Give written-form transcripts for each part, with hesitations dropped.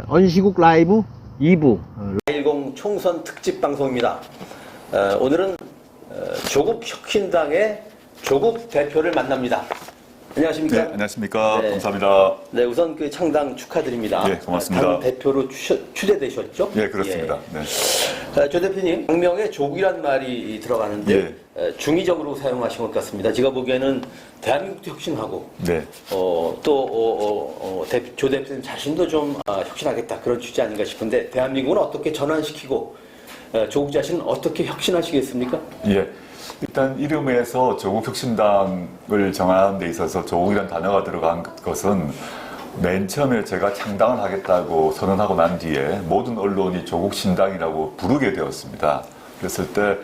언시국 라이브 2부 4.10 총선 특집 방송입니다. 오늘은 조국 혁신당의 조국 대표를 만납니다. 안녕하십니까? 네, 안녕하십니까? 네. 감사합니다. 네, 우선 그 창당 축하드립니다. 예, 고맙습니다. 당 대표로 추대되셨죠? 예, 그렇습니다. 예. 네. 조 대표님, 당명에 조국이란 말이 들어가는데 중의적으로 사용하신 것 같습니다. 제가 보기에는 대한민국도 혁신하고 네. 조 대표님 자신도 좀 혁신하겠다 그런 취지 아닌가 싶은데 대한민국은 어떻게 전환시키고 조국 자신은 어떻게 혁신하시겠습니까? 예. 일단 이름에서 조국혁신당을 정하는 데 있어서 조국이라는 단어가 들어간 것은 맨 처음에 제가 창당을 하겠다고 선언하고 난 뒤에 모든 언론이 조국신당이라고 부르게 되었습니다. 그랬을 때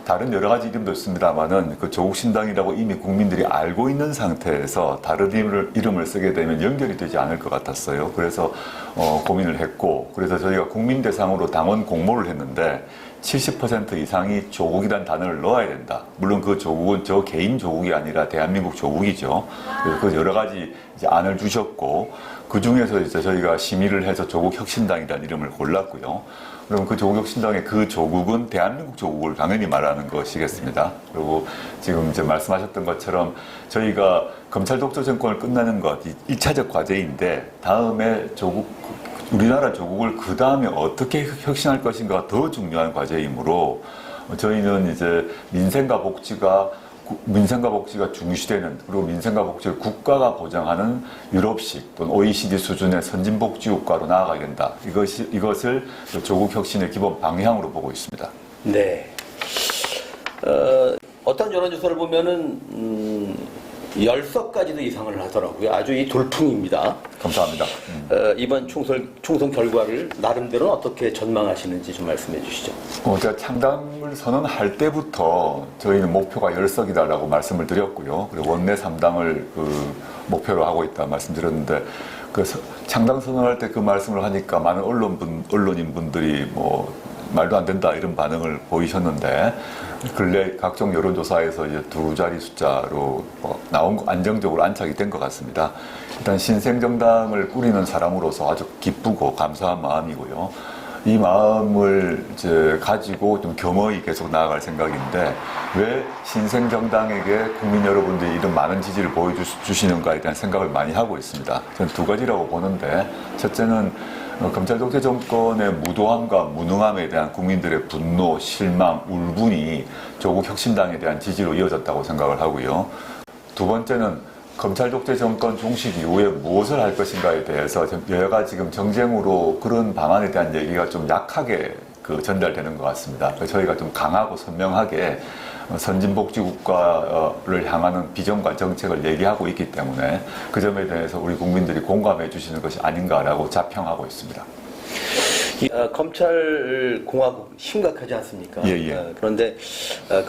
다른 여러 가지 이름도 있습니다만은 그 조국신당이라고 이미 국민들이 알고 있는 상태에서 다른 이름을 쓰게 되면 연결이 되지 않을 것 같았어요. 그래서 고민을 했고, 그래서 저희가 국민 대상으로 당원 공모를 했는데 70% 이상이 조국이란 단어를 넣어야 된다. 물론 그 조국은 저 개인 조국이 아니라 대한민국 조국이죠. 그래서 그 여러 가지 이제 안을 주셨고, 그 중에서 이제 저희가 심의를 해서 조국혁신당이라는 이름을 골랐고요. 그럼 그 조국혁신당의 그 조국은 대한민국 조국을 당연히 말하는 것이겠습니다. 그리고 지금 이제 말씀하셨던 것처럼 저희가 검찰 독재 정권을 끝내는 것, 1차적 과제인데 다음에 우리나라 조국을 그 다음에 어떻게 혁신할 것인가가 더 중요한 과제이므로 저희는 이제 민생과 복지가 중시되는, 그리고 민생과 복지를 국가가 보장하는 유럽식 또는 OECD 수준의 선진복지 국가로 나아가야 된다. 이것을 조국 혁신의 기본 방향으로 보고 있습니다. 네. 어떤 여론조사를 보면은 10석까지도 이상을 하더라고요. 아주 이 돌풍입니다. 감사합니다. 이번 총선 결과를 나름대로는 어떻게 전망하시는지 좀 말씀해 주시죠. 제가 창당을 선언할 때부터 저희는 목표가 10석이다라고 말씀을 드렸고요. 그리고 원내 3당을 목표로 하고 있다 말씀드렸는데, 창당 선언할 때 그 말씀을 하니까 많은 언론인분들이 말도 안 된다 이런 반응을 보이셨는데, 근래 각종 여론조사에서 이제 두 자리 숫자로 안정적으로 안착이 된 것 같습니다. 일단 신생정당을 꾸리는 사람으로서 아주 기쁘고 감사한 마음이고요. 이 마음을 이제 가지고 좀 겸허히 계속 나아갈 생각인데, 왜 신생정당에게 국민 여러분들이 이런 많은 지지를 보여주시는가에 대한 생각을 많이 하고 있습니다. 저는 두 가지라고 보는데, 첫째는 검찰 독재 정권의 무도함과 무능함에 대한 국민들의 분노, 실망, 울분이 조국 혁신당에 대한 지지로 이어졌다고 생각을 하고요. 두 번째는 검찰 독재 정권 종식 이후에 무엇을 할 것인가에 대해서 여야가 지금 정쟁으로 그런 방안에 대한 얘기가 좀 약하게 전달되는 것 같습니다. 그래서 저희가 좀 강하고 선명하게 선진복지국가를 향하는 비전과 정책을 얘기하고 있기 때문에 그 점에 대해서 우리 국민들이 공감해 주시는 것이 아닌가라고 자평하고 있습니다. 검찰공화국 심각하지 않습니까? 예. 그런데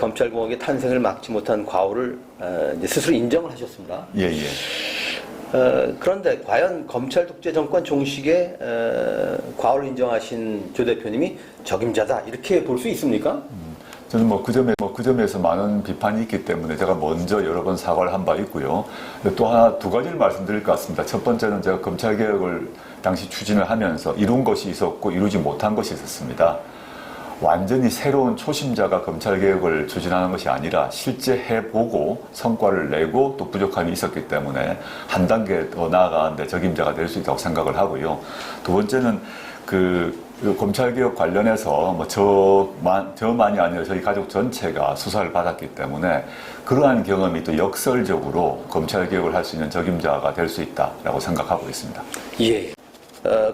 검찰공화국의 탄생을 막지 못한 과오를 이제 스스로 인정을 하셨습니다. 예. 그런데 과연 검찰 독재 정권 종식의 과오를 인정하신 조 대표님이 적임자다 이렇게 볼 수 있습니까? 저는 그 점에서 많은 비판이 있기 때문에 제가 먼저 여러 번 사과를 한 바 있고요. 또 두 가지를 말씀드릴 것 같습니다. 첫 번째는 제가 검찰개혁을 당시 추진을 하면서 이룬 것이 있었고 이루지 못한 것이 있었습니다. 완전히 새로운 초심자가 검찰개혁을 추진하는 것이 아니라 실제 해보고 성과를 내고 또 부족함이 있었기 때문에 한 단계 더 나아가는데 적임자가 될 수 있다고 생각을 하고요. 두 번째는 검찰개혁 관련해서 저만이 아니라 저희 가족 전체가 수사를 받았기 때문에 그러한 경험이 또 역설적으로 검찰개혁을 할 수 있는 적임자가 될 수 있다라고 생각하고 있습니다. 예.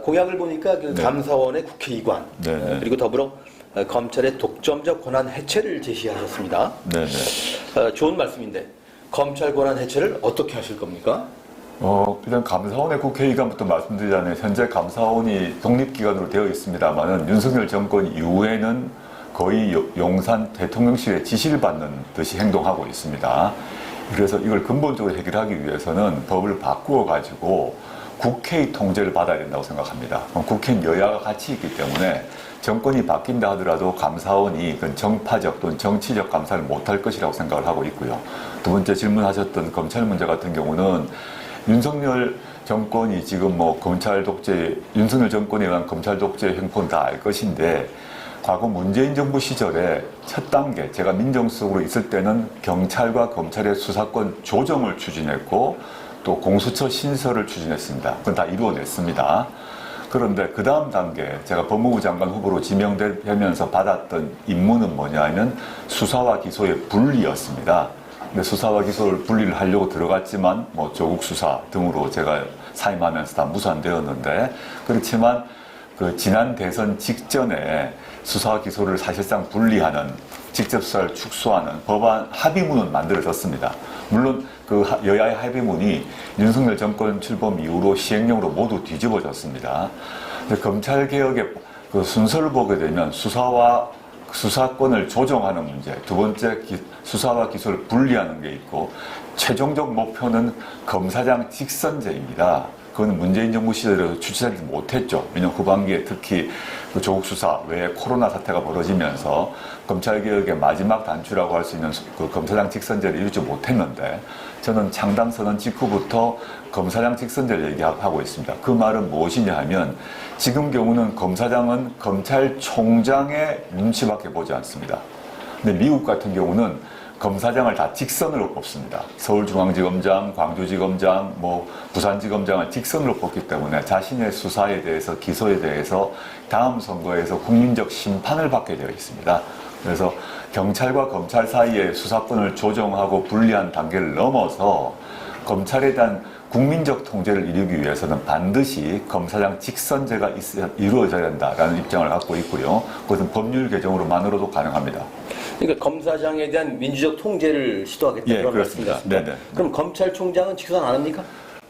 공약을 보니까 감사원의 국회의관 그리고 더불어 검찰의 독점적 권한 해체를 제시하셨습니다. 좋은 말씀인데 검찰 권한 해체를 어떻게 하실 겁니까? 일단 감사원의 국회의관부터 말씀드리자면 현재 감사원이 독립기관으로 되어 있습니다만은 윤석열 정권 이후에는 거의 용산 대통령실의 지시를 받는 듯이 행동하고 있습니다. 그래서 이걸 근본적으로 해결하기 위해서는 법을 바꾸어 가지고 국회의 통제를 받아야 된다고 생각합니다. 국회는 여야가 같이 있기 때문에 정권이 바뀐다 하더라도 감사원이 정파적 또는 정치적 감사를 못할 것이라고 생각을 하고 있고요. 두 번째 질문하셨던 검찰 문제 같은 경우는 윤석열 정권이 지금 뭐 검찰 독재, 윤석열 정권에 의한 검찰 독재 행포는 다 알 것인데, 과거 문재인 정부 시절에 첫 단계, 제가 민정수석으로 있을 때는 경찰과 검찰의 수사권 조정을 추진했고, 또 공수처 신설을 추진했습니다. 그건 다 이루어냈습니다. 그런데 그 다음 단계, 제가 법무부 장관 후보로 지명되면서 받았던 임무는 뭐냐면 수사와 기소의 분리였습니다. 근데 수사와 기소를 분리를 하려고 들어갔지만 뭐 조국 수사 등으로 제가 사임하면서 다 무산되었는데, 그렇지만 그 지난 대선 직전에 수사와 기소를 사실상 분리하는, 직접 수사를 축소하는 법안 합의문은 만들어졌습니다. 물론 그 여야의 합의문이 윤석열 정권 출범 이후로 시행령으로 모두 뒤집어졌습니다. 검찰 개혁의 그 순서를 보게 되면 수사권을 조정하는 문제, 두 번째 수사와 기소를 분리하는 게 있고, 최종적 목표는 검사장 직선제입니다. 그건 문재인 정부 시절에도 추진하지 못했죠. 왜냐하면 후반기에 특히 그 조국 수사 외에 코로나 사태가 벌어지면서 검찰개혁의 마지막 단추라고 할 수 있는 그 검사장 직선제를 이루지 못했는데, 저는 창당 선언 직후부터 검사장 직선제를 얘기하고 있습니다. 그 말은 무엇이냐 하면, 지금 경우는 검사장은 검찰총장의 눈치밖에 보지 않습니다. 근데 미국 같은 경우는 검사장을 다 직선으로 뽑습니다. 서울중앙지검장, 광주지검장, 뭐 부산지검장을 직선으로 뽑기 때문에 자신의 수사에 대해서, 기소에 대해서 다음 선거에서 국민적 심판을 받게 되어 있습니다. 그래서 경찰과 검찰 사이의 수사권을 조정하고 분리한 단계를 넘어서 검찰에 대한 국민적 통제를 이루기 위해서는 반드시 검사장 직선제가 이루어져야 된다라는 입장을 갖고 있고요. 그것은 법률 개정으로만으로도 가능합니다. 그러니까 검사장에 대한 민주적 통제를 시도하겠다, 예, 그런 그렇습니다. 말씀이셨습니다. 네네. 그럼 검찰총장은 직선 안 합니까?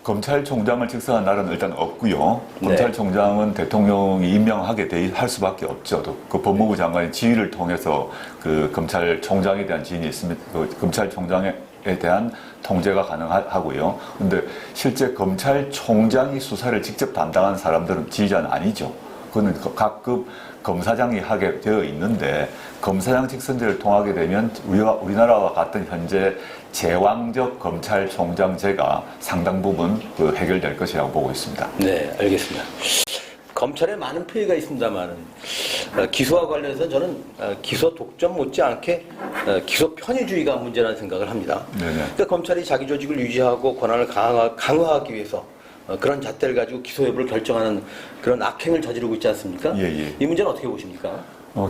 검찰총장을 직선한 날은 일단 없고요. 네. 검찰총장은 대통령이 임명하게 할 수밖에 없죠. 그 법무부 장관의 지휘를 통해서 그 검찰총장에 대한 지휘이 있습니다. 그 검찰총장에 대한 통제가 가능하고요. 근데 실제 검찰총장이 수사를 직접 담당한 사람들은 지휘자는 아니죠. 그거는 각급 검사장이 하게 되어 있는데, 검사장 직선제를 통하게 되면 우리나라와 같은 현재 제왕적 검찰총장제가 상당 부분 해결될 것이라고 보고 있습니다. 네, 알겠습니다. 검찰에 많은 피해가 있습니다만, 기소와 관련해서 저는 기소 독점 못지않게 기소 편의주의가 문제라는 생각을 합니다. 네네. 그러니까 검찰이 자기 조직을 유지하고 권한을 강화하기 위해서 그런 잣대를 가지고 기소 여부를 결정하는 그런 악행을 저지르고 있지 않습니까? 예, 예. 이 문제는 어떻게 보십니까?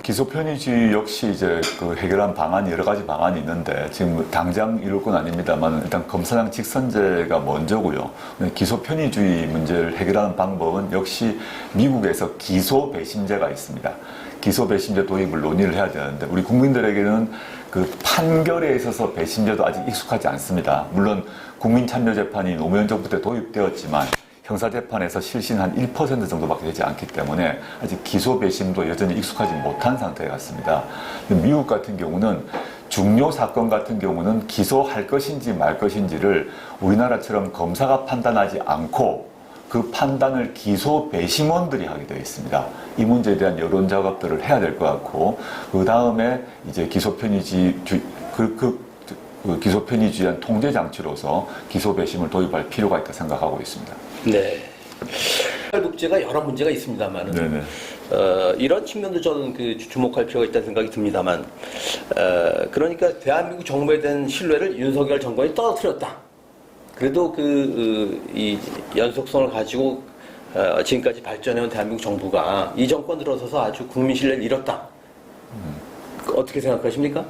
기소 편의주의 역시 이제 그 해결한 방안이 여러 가지 방안이 있는데, 지금 당장 이룰 건 아닙니다만 일단 검사장 직선제가 먼저고요. 기소 편의주의 문제를 해결하는 방법은 역시 미국에서 기소 배심제가 있습니다. 기소 배심제 도입을 논의를 해야 되는데, 우리 국민들에게는 그 판결에 있어서 배심제도 아직 익숙하지 않습니다. 물론 국민참여재판이 노무현 정부 때 도입되었지만 형사재판에서 실신 한 1% 정도밖에 되지 않기 때문에 아직 기소 배심도 여전히 익숙하지 못한 상태 같습니다. 미국 같은 경우는 중요 사건 같은 경우는 기소할 것인지 말 것인지를 우리나라처럼 검사가 판단하지 않고 그 판단을 기소 배심원들이 하게 되어 있습니다. 이 문제에 대한 여론 작업들을 해야 될 것 같고, 그 다음에 이제 기소 편의주의한 통제 장치로서 기소 배심을 도입할 필요가 있다 생각하고 있습니다. 네. 독재가 여러 문제가 있습니다만, 네네. 이런 측면도 저는 주목할 필요가 있다는 생각이 듭니다만, 그러니까 대한민국 정부에 대한 신뢰를 윤석열 정권이 떨어뜨렸다. 그래도 이 연속성을 가지고 지금까지 발전해온 대한민국 정부가 이 정권 들어서서 아주 국민 신뢰를 잃었다. 어떻게 생각하십니까?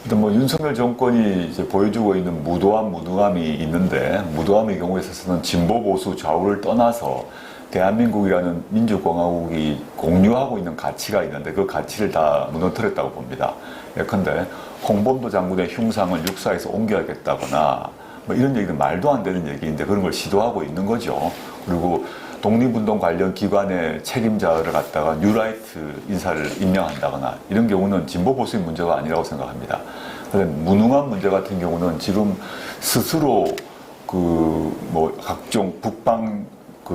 일단 뭐 윤석열 정권이 이제 보여주고 있는 무도함이 있는데, 무도함의 경우에 있어서는 진보 보수 좌우를 떠나서 대한민국이라는 민주공화국이 공유하고 있는 가치가 있는데 그 가치를 다 무너뜨렸다고 봅니다. 예컨대 홍범도 장군의 흉상을 육사에서 옮겨야겠다거나 뭐 이런 얘기는 말도 안 되는 얘기인데 그런 걸 시도하고 있는 거죠. 그리고 독립운동 관련 기관의 책임자를 갖다가 뉴라이트 인사를 임명한다거나 이런 경우는 진보 보수의 문제가 아니라고 생각합니다. 그런데 무능한 문제 같은 경우는 지금 스스로 각종 북방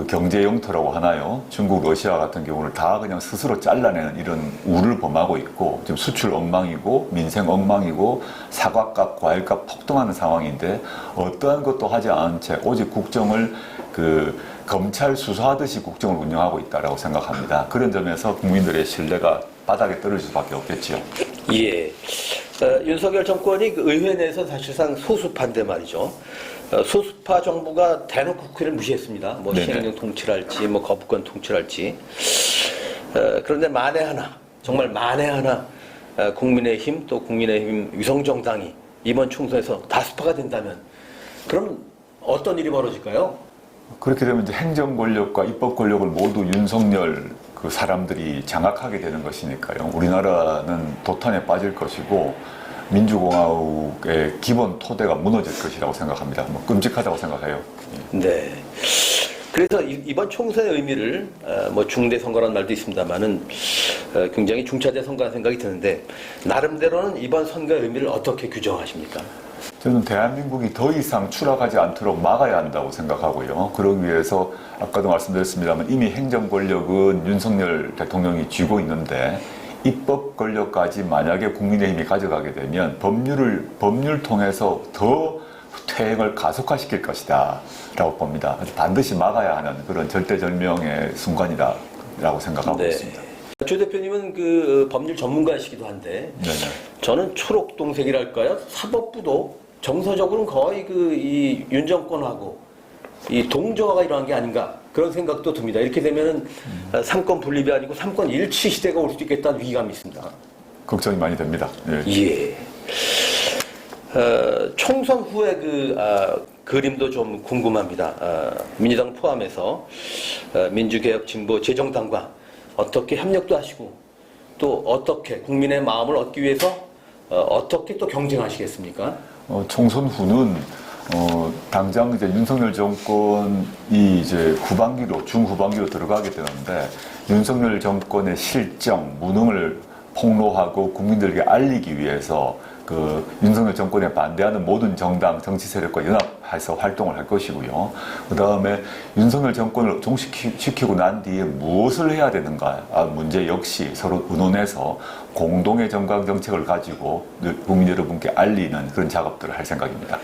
경제 영토라고 하나요? 중국, 러시아 같은 경우를 다 그냥 스스로 잘라내는 이런 우를 범하고 있고, 지금 수출 엉망이고 민생 엉망이고 사과값, 과일값 폭등하는 상황인데 어떠한 것도 하지 않은 채 오직 국정을 그 검찰 수사하듯이 국정을 운영하고 있다라고 생각합니다. 그런 점에서 국민들의 신뢰가 바닥에 떨어질 수밖에 없겠지요. 예. 윤석열 정권이 그 의회 내에서 사실상 소수파인데 말이죠. 소수파 정부가 대놓고 국회를 무시했습니다. 뭐 네네. 시행령 통치랄지, 뭐 거부권 통치랄지. 그런데 만에 하나, 정말 만에 하나, 국민의힘 또 국민의힘 위성정당이 이번 총선에서 다수파가 된다면, 그럼 어떤 일이 벌어질까요? 그렇게 되면 이제 행정 권력과 입법 권력을 모두 윤석열 그 사람들이 장악하게 되는 것이니까요. 우리나라는 도탄에 빠질 것이고 민주공화국의 기본 토대가 무너질 것이라고 생각합니다. 뭐 끔찍하다고 생각해요. 네. 그래서 이번 총선의 의미를 뭐 중대 선거라는 말도 있습니다만은 굉장히 중차대 선거라는 생각이 드는데, 나름대로는 이번 선거의 의미를 어떻게 규정하십니까? 저는 대한민국이 더 이상 추락하지 않도록 막아야 한다고 생각하고요. 그러기 위해서 아까도 말씀드렸습니다만 이미 행정 권력은 윤석열 대통령이 쥐고 있는데, 입법 권력까지 만약에 국민의힘이 가져가게 되면 법률 통해서 더 퇴행을 가속화시킬 것이다 라고 봅니다. 반드시 막아야 하는 그런 절대절명의 순간이라고 생각하고 있습니다. 조 대표님은 그 법률 전문가이시기도 한데, 네네. 저는 초록동색이랄까요? 사법부도 정서적으로는 거의 이 윤 정권하고 이 동조화가 일어난 게 아닌가, 그런 생각도 듭니다. 이렇게 되면은 삼권 분립이 아니고 삼권 일치 시대가 올 수도 있겠다는 위기감이 있습니다. 걱정이 많이 됩니다. 예. 총선 후에 그림도 좀 궁금합니다. 민주당 포함해서 민주개혁 진보 재정당과 어떻게 협력도 하시고, 또 어떻게 국민의 마음을 얻기 위해서 어떻게 또 경쟁하시겠습니까? 총선 후는 당장 이제 윤석열 정권이 이제 중후반기로 들어가게 되는데, 윤석열 정권의 실정, 무능을 폭로하고 국민들에게 알리기 위해서 그 윤석열 정권에 반대하는 모든 정당, 정치 세력과 연합해서 활동을 할 것이고요. 그 다음에 윤석열 정권을 종식시키고 난 뒤에 무엇을 해야 되는가 문제 역시 서로 의논해서 공동의 정강 정책을 가지고 국민 여러분께 알리는 그런 작업들을 할 생각입니다.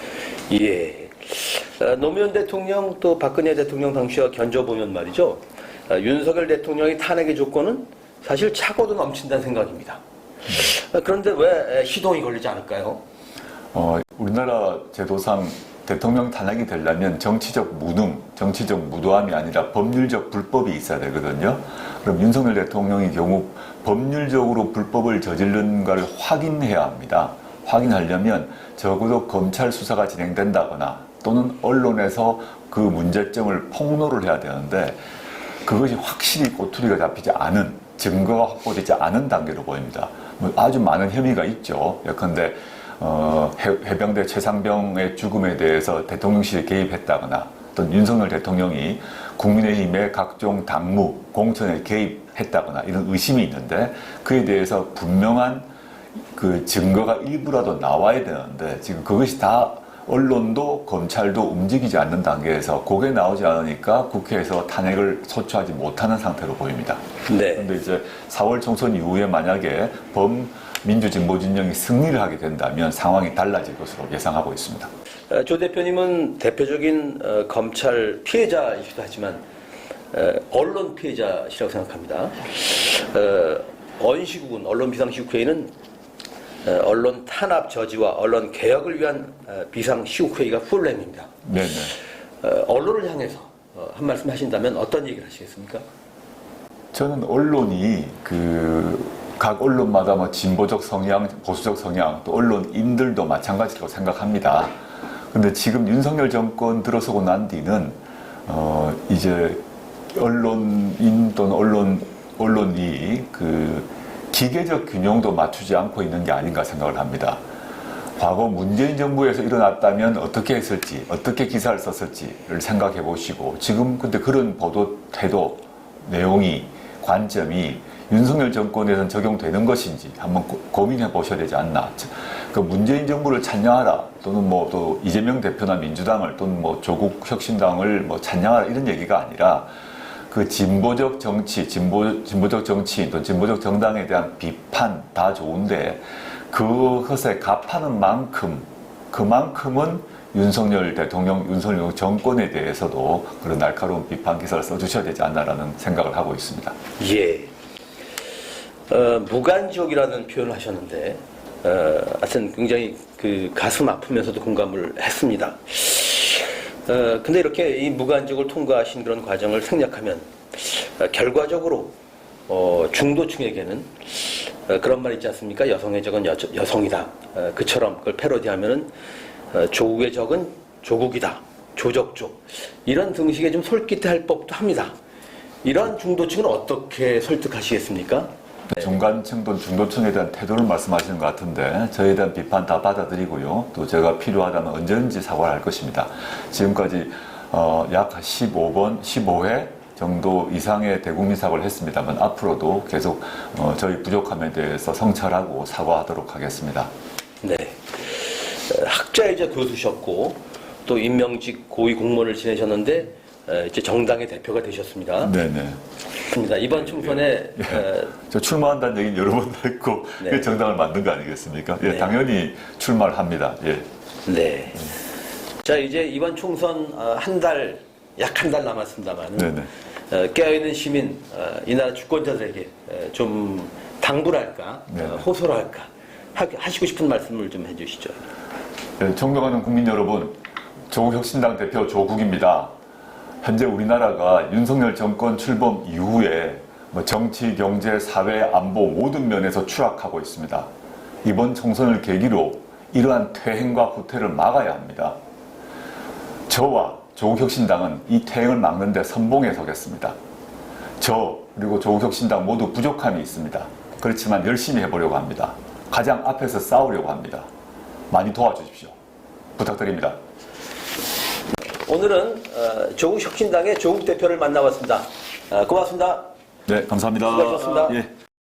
예. 노무현 대통령 또 박근혜 대통령 당시와 견줘보면 말이죠. 윤석열 대통령의 탄핵의 조건은 사실 차고도 넘친다는 생각입니다. 그런데 왜 시동이 걸리지 않을까요? 우리나라 제도상 대통령 탄핵이 되려면 정치적 무능, 정치적 무도함이 아니라 법률적 불법이 있어야 되거든요. 그럼 윤석열 대통령의 경우 법률적으로 불법을 저지른가를 확인해야 합니다. 확인하려면 적어도 검찰 수사가 진행된다거나 또는 언론에서 그 문제점을 폭로를 해야 되는데, 그것이 확실히 꼬투리가 잡히지 않은, 증거가 확보되지 않은 단계로 보입니다. 아주 많은 혐의가 있죠. 예컨대 해병대 최상병의 죽음에 대해서 대통령실이 개입했다거나, 또는 윤석열 대통령이 국민의힘의 각종 당무, 공천에 개입했다거나 이런 의심이 있는데, 그에 대해서 분명한 그 증거가 일부라도 나와야 되는데, 지금 그것이 다 언론도 검찰도 움직이지 않는 단계에서 그게 나오지 않으니까 국회에서 탄핵을 소추하지 못하는 상태로 보입니다. 네. 그런데 이제 4월 총선 이후에 만약에 민주진보 진영이 승리를 하게 된다면 상황이 달라질 것으로 예상하고 있습니다. 조 대표님은 대표적인 검찰 피해자이기도 하지만 언론 피해자시라고 생각합니다. 언시국은 언론비상시국회의는 언론 탄압 저지와 언론 개혁을 위한 비상시국회의가 풀네임입니다. 네네. 언론을 향해서 한 말씀 하신다면 어떤 얘기를 하시겠습니까? 저는 언론이 각 언론마다 뭐 진보적 성향, 보수적 성향, 또 언론인들도 마찬가지라고 생각합니다. 근데 지금 윤석열 정권 들어서고 난 뒤는 이제 언론인 또는 언론이 기계적 균형도 맞추지 않고 있는 게 아닌가 생각을 합니다. 과거 문재인 정부에서 일어났다면 어떻게 했을지, 어떻게 기사를 썼을지를 생각해 보시고, 지금 근데 그런 보도 태도, 내용이, 관점이 윤석열 정권에서는 적용되는 것인지 한번 고민해 보셔야 되지 않나. 그 문재인 정부를 찬양하라, 또는 뭐 또 이재명 대표나 민주당을, 또는 뭐 조국 혁신당을 뭐 찬양하라, 이런 얘기가 아니라 그 진보적 정치, 진보적 정치인, 또 진보적 정당에 대한 비판 다 좋은데, 그것에 값하는 만큼, 그만큼은 윤석열 대통령, 윤석열 정권에 대해서도 그런 날카로운 비판 기사를 써주셔야 되지 않나라는 생각을 하고 있습니다. 예. 무간지옥이라는 표현을 하셨는데, 하여튼 굉장히 그 가슴 아프면서도 공감을 했습니다. 근데 이렇게 이 무간지옥을 통과하신 그런 과정을 생략하면, 결과적으로, 중도층에게는 그런 말 있지 않습니까? 여성의 적은 여성이다. 그처럼 그걸 패러디하면은 조국의 적은 조국이다. 조적조. 이런 등식에 좀 솔깃할 법도 합니다. 이러한 중도층은 어떻게 설득하시겠습니까? 중간층 또는 중도층에 대한 태도를 말씀하시는 것 같은데 저에 대한 비판 다 받아들이고요. 또 제가 필요하다면 언제든지 사과를 할 것입니다. 지금까지 약 15회 정도 이상의 대국민 사과를 했습니다만 앞으로도 계속 저희 부족함에 대해서 성찰하고 사과하도록 하겠습니다. 네. 학자이자 교수셨고 또 임명직 고위 공무원을 지내셨는데 이제 정당의 대표가 되셨습니다. 네네. 그렇습니다. 이번 총선에 저 출마한다는 얘기는 여러 번 했고 네. 그 정당을 만든 거 아니겠습니까? 예, 네. 당연히 출마를 합니다. 예. 네. 자, 이제 이번 총선 약 한 달 남았습니다만 깨어있는 시민, 이 나라 주권자들에게 좀 당부를 할까, 호소를 할까, 하시고 싶은 말씀을 좀 해주시죠. 네, 존경하는 국민 여러분, 조국혁신당 대표 조국입니다. 현재 우리나라가 윤석열 정권 출범 이후에 정치, 경제, 사회, 안보 모든 면에서 추락하고 있습니다. 이번 총선을 계기로 이러한 퇴행과 후퇴를 막아야 합니다. 저와 조국혁신당은 이 퇴행을 막는 데 선봉에 서겠습니다. 저 그리고 조국혁신당 모두 부족함이 있습니다. 그렇지만 열심히 해보려고 합니다. 가장 앞에서 싸우려고 합니다. 많이 도와주십시오. 부탁드립니다. 오늘은 조국혁신당의 조국 대표를 만나봤습니다. 고맙습니다. 네, 감사합니다. 수고하셨습니다. 예.